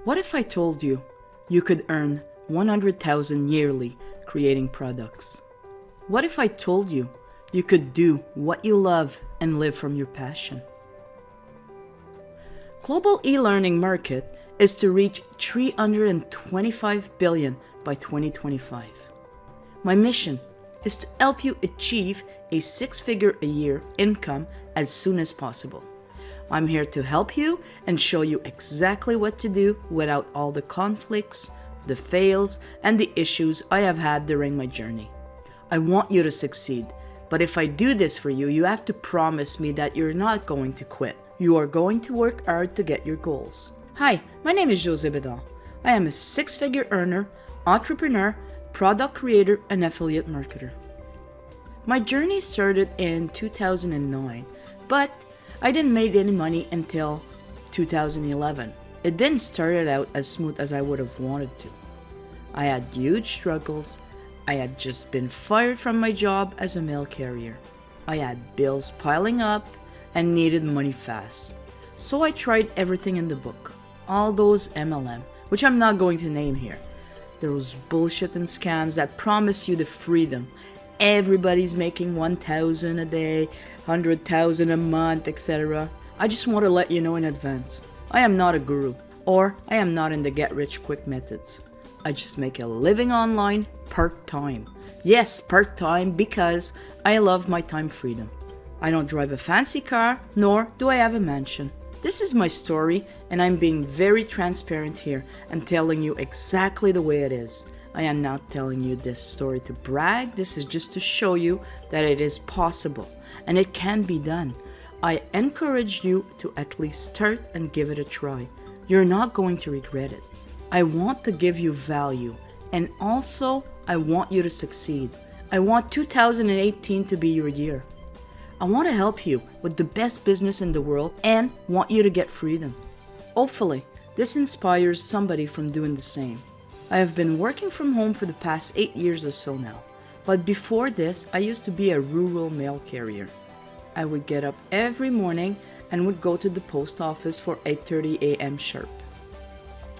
What if I told you you could earn 100,000 yearly creating products? What if I told you you could do what you love and live from your passion? Global e-learning market is to reach 325 billion by 2025. My mission is to help you achieve a six-figure a year income as soon as possible. I'm here to help you and show you exactly what to do without all the conflicts, the fails, and the issues I have had during my journey. I want you to succeed, but if I do this for you, you have to promise me that you're not going to quit. You are going to work hard to get your goals. Hi, my name is José Bédard. I am a six-figure earner, entrepreneur, product creator, and affiliate marketer. My journey started in 2009, but I didn't make any money until 2011. It didn't start out as smooth as I would have wanted to. I had huge struggles. I had just been fired from my job as a mail carrier. I had bills piling up and needed money fast. So I tried everything in the book. All those MLM, which I'm not going to name here. Those bullshit and scams that promise you the freedom. Everybody's making 1,000 a day, 100,000 a month, etc. I just want to let you know in advance. I am not a guru, or I am not in the get-rich-quick methods. I just make a living online part-time. Yes, part-time because I love my time freedom. I don't drive a fancy car, nor do I have a mansion. This is my story, and I'm being very transparent here and telling you exactly the way it is. I am not telling you this story to brag. This is just to show you that it is possible and it can be done. I encourage you to at least start and give it a try. You're not going to regret it. I want to give you value, and also I want you to succeed. I want 2018 to be your year. I want to help you with the best business in the world and want you to get freedom. Hopefully, this inspires somebody from doing the same. I have been working from home for the past 8 years or so now, but before this, I used to be a rural mail carrier. I would get up every morning and would go to the post office for 8:30 a.m. sharp.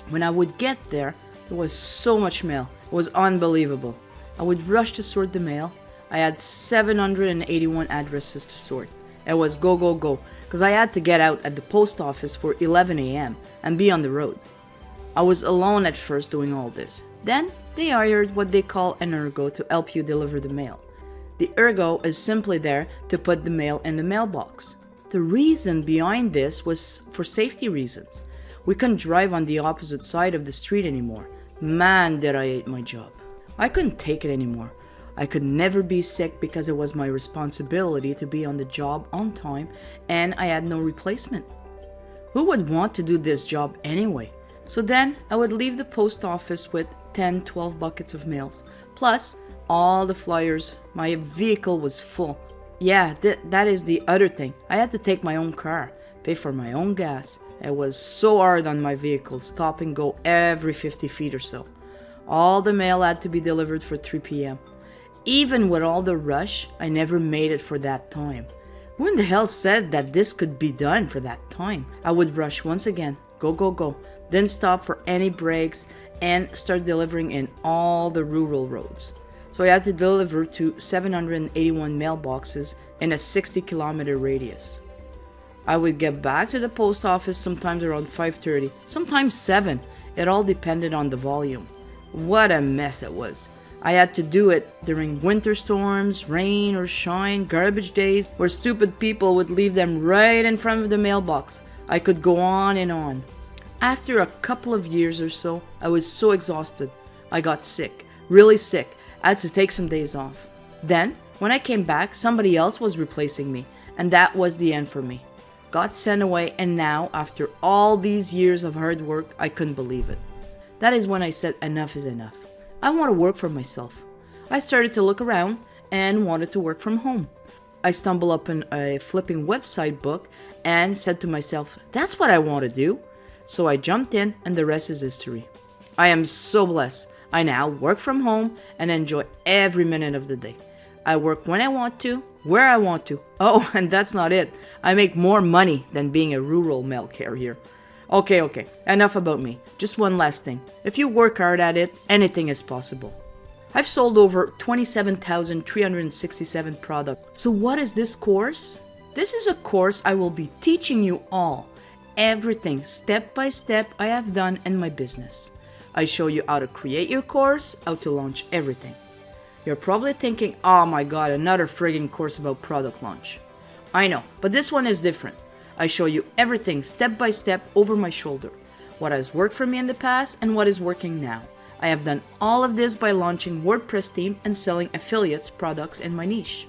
When I would get there, there was so much mail. It was unbelievable. I would rush to sort the mail. I had 781 addresses to sort. It was go, go, go, because I had to get out at the post office for 11 a.m. and be on the road. I was alone at first doing all this. Then they hired what they call an ergo to help you deliver the mail. The ergo is simply there to put the mail in the mailbox. The reason behind this was for safety reasons. We couldn't drive on the opposite side of the street anymore. Man, did I hate my job. I couldn't take it anymore. I could never be sick because it was my responsibility to be on the job on time, and I had no replacement. Who would want to do this job anyway? So then I would leave the post office with 10-12 buckets of mails, plus all the flyers. My vehicle was full. Yeah, that is the other thing. I had to take my own car, pay for my own gas. It was so hard on my vehicle, stop and go every 50 feet or so. All the mail had to be delivered for 3 p.m. Even with all the rush, I never made it for that time. Who in the hell said that this could be done for that time? I would rush once again, go, go, go, then stop for any breaks and start delivering in all the rural roads. So I had to deliver to 781 mailboxes in a 60-kilometer radius. I would get back to the post office sometimes around 5:30, sometimes 7. It all depended on the volume. What a mess it was. I had to do it during winter storms, rain or shine, garbage days, where stupid people would leave them right in front of the mailbox. I could go on and on. After a couple of years or so, I was so exhausted. I got sick, really sick. I had to take some days off. Then, when I came back, somebody else was replacing me, and that was the end for me. Got sent away, and now, after all these years of hard work, I couldn't believe it. That is when I said enough is enough. I want to work for myself. I started to look around and wanted to work from home. I stumbled upon a flipping website book and said to myself, that's what I want to do. So I jumped in, and the rest is history. I am so blessed. I now work from home and enjoy every minute of the day. I work when I want to, where I want to. Oh, and that's not it. I make more money than being a rural mail carrier. Okay, enough about me. Just one last thing. If you work hard at it, anything is possible. I've sold over 27,367 products. So what is this course? This is a course I will be teaching you all, everything step by step I have done in my business. I show you how to create your course, how to launch everything. You're probably thinking, oh my god, another friggin' course about product launch. I know, but this one is different. I show you everything step by step over my shoulder. What has worked for me in the past and what is working now. I have done all of this by launching WordPress theme and selling affiliates products in my niche.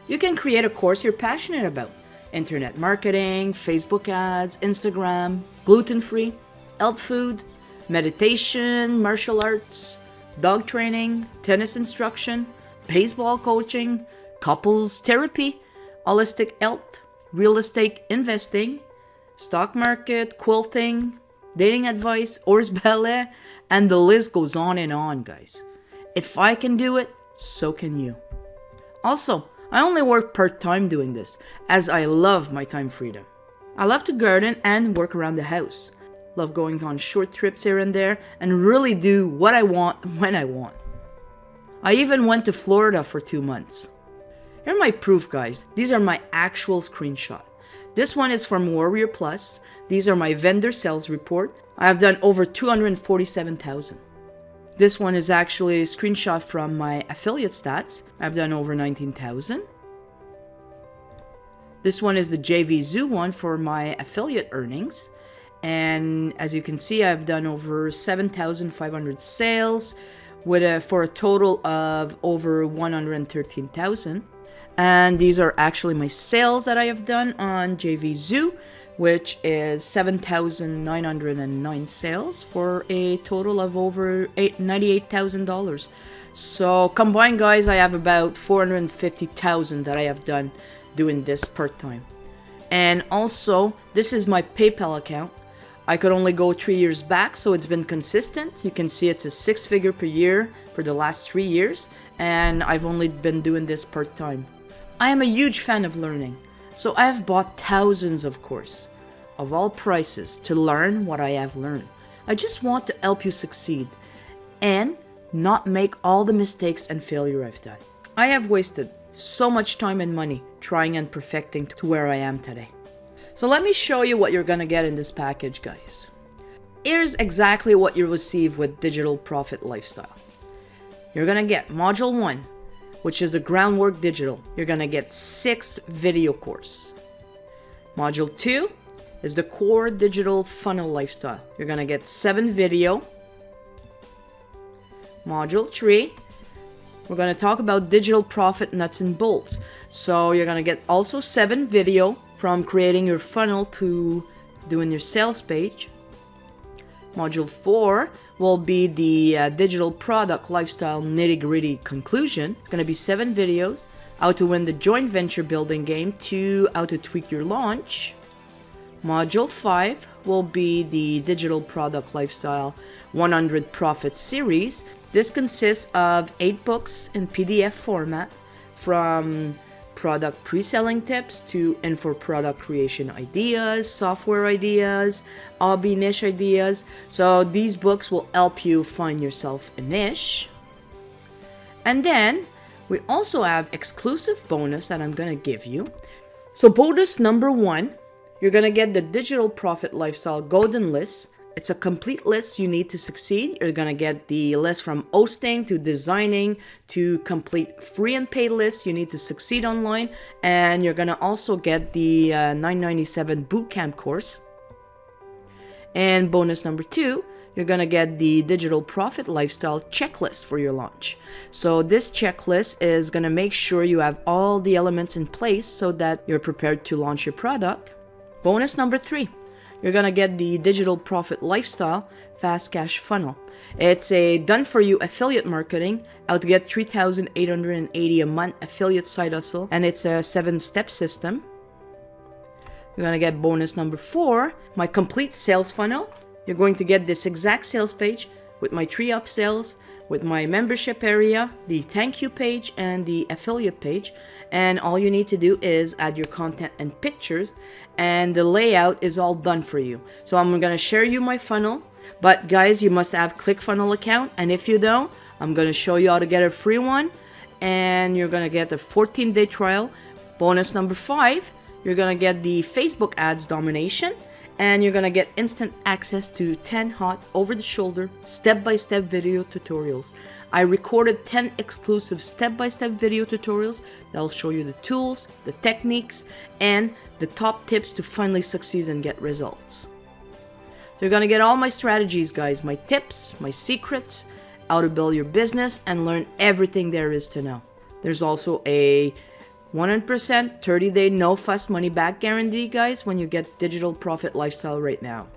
You can create a course you're passionate about. Internet marketing, Facebook ads, Instagram, gluten-free, health food, meditation, martial arts, dog training, tennis instruction, baseball coaching, couples therapy, holistic health, real estate investing, stock market, quilting, dating advice, horse ballet, and the list goes on and on, guys. If I can do it, so can you. Also, I only work part-time doing this, as I love my time freedom. I love to garden and work around the house. Love going on short trips here and there, and really do what I want when I want. I even went to Florida for 2 months. Here are my proof, guys. These are my actual screenshot. This one is from Warrior Plus. These are my vendor sales report. I have done over 247,000. This one is actually a screenshot from my affiliate stats. I've done over 19,000. This one is the JVZoo one for my affiliate earnings. And as you can see, I've done over 7,500 sales for a total of over 113,000. And these are actually my sales that I have done on JVZoo, which is 7,909 sales for a total of over $98,000. So combined, guys, I have about 450,000 that I have done doing this part-time. And also, this is my PayPal account. I could only go 3 years back, so it's been consistent. You can see it's a 6-figure per year for the last 3 years, and I've only been doing this part-time. I am a huge fan of learning, so I have bought thousands of courses of all prices to learn what I have learned. I just want to help you succeed and not make all the mistakes and failure I've done. I have wasted so much time and money trying and perfecting to where I am today. So let me show you what you're gonna get in this package, guys. Here's exactly what you'll receive with Digital Profit Lifestyle. You're gonna get Module 1, which is the Groundwork Digital. You're gonna get 6 video course. Module 2 is the Core Digital Funnel Lifestyle. You're gonna get 7 video. Module 3, we're gonna talk about Digital Profit Nuts and Bolts. So you're gonna get also 7 video from creating your funnel to doing your sales page. Module 4 will be the Digital Product Lifestyle Nitty-Gritty Conclusion. It's going to be 7 videos. How to win the joint venture building game to how to tweak your launch. Module 5 will be the Digital Product Lifestyle 100 Profit Series. This consists of 8 books in PDF format, from product pre-selling tips to info product creation ideas, software ideas, hobby niche ideas. So these books will help you find yourself a niche. And then we also have exclusive bonus that I'm gonna give you. So bonus number 1, you're gonna get the Digital Profit Lifestyle Golden List. It's a complete list you need to succeed. You're gonna get the list from hosting to designing to complete free and paid lists you need to succeed online. And you're gonna also get the $997 bootcamp course. And bonus number 2, you're gonna get the Digital Profit Lifestyle checklist for your launch. So this checklist is gonna make sure you have all the elements in place so that you're prepared to launch your product. Bonus number 3, you're gonna get the Digital Profit Lifestyle Fast Cash Funnel. It's a done-for-you affiliate marketing, how to get $3,880 a month affiliate side hustle, and it's a 7-step system. You're gonna get bonus number 4, my complete sales funnel. You're going to get this exact sales page with my 3 upsells, with my membership area, the thank you page, and the affiliate page. And all you need to do is add your content and pictures, and the layout is all done for you. So I'm gonna share you my funnel, but guys, you must have ClickFunnels account, and if you don't, I'm gonna show you how to get a free one, and you're gonna get a 14-day trial. Bonus number 5, you're gonna get the Facebook ads domination, and you're gonna get instant access to 10 hot, over-the-shoulder, step-by-step video tutorials. I recorded 10 exclusive step-by-step video tutorials that'll show you the tools, the techniques, and the top tips to finally succeed and get results. So you're gonna get all my strategies, guys, my tips, my secrets, how to build your business, and learn everything there is to know. There's also a 100% 30-day no-fuss money-back guarantee, guys, when you get Digital Profit Lifestyle right now.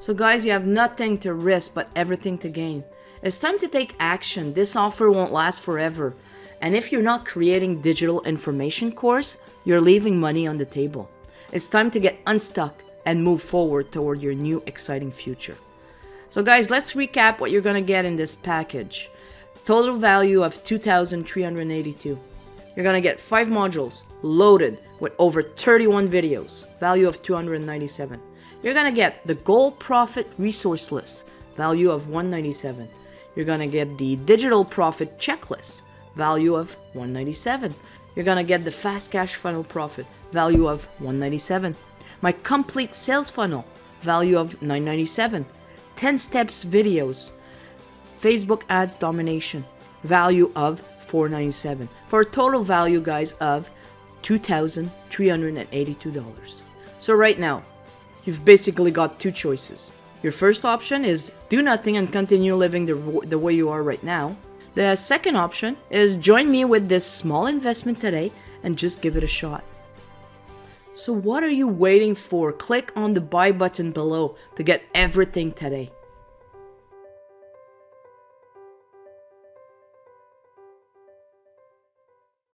So guys, you have nothing to risk but everything to gain. It's time to take action. This offer won't last forever. And if you're not creating digital information course, you're leaving money on the table. It's time to get unstuck and move forward toward your new exciting future. So guys, let's recap what you're gonna get in this package. Total value of $2,382. You're gonna get 5 modules loaded with over 31 videos, value of $297. You're gonna get the Gold Profit Resource List, value of $197. You're gonna get the Digital Profit Checklist, value of $197. You're gonna get the Fast Cash Funnel Profit, value of $197. My Complete Sales Funnel, value of $997. 10 Steps Videos, Facebook Ads Domination, value of $497, for a total value, guys, of $2,382. So right now, you've basically got 2 choices. Your first option is do nothing and continue living the way you are right now. The second option is join me with this small investment today and just give it a shot. So what are you waiting for? Click on the buy button below to get everything today.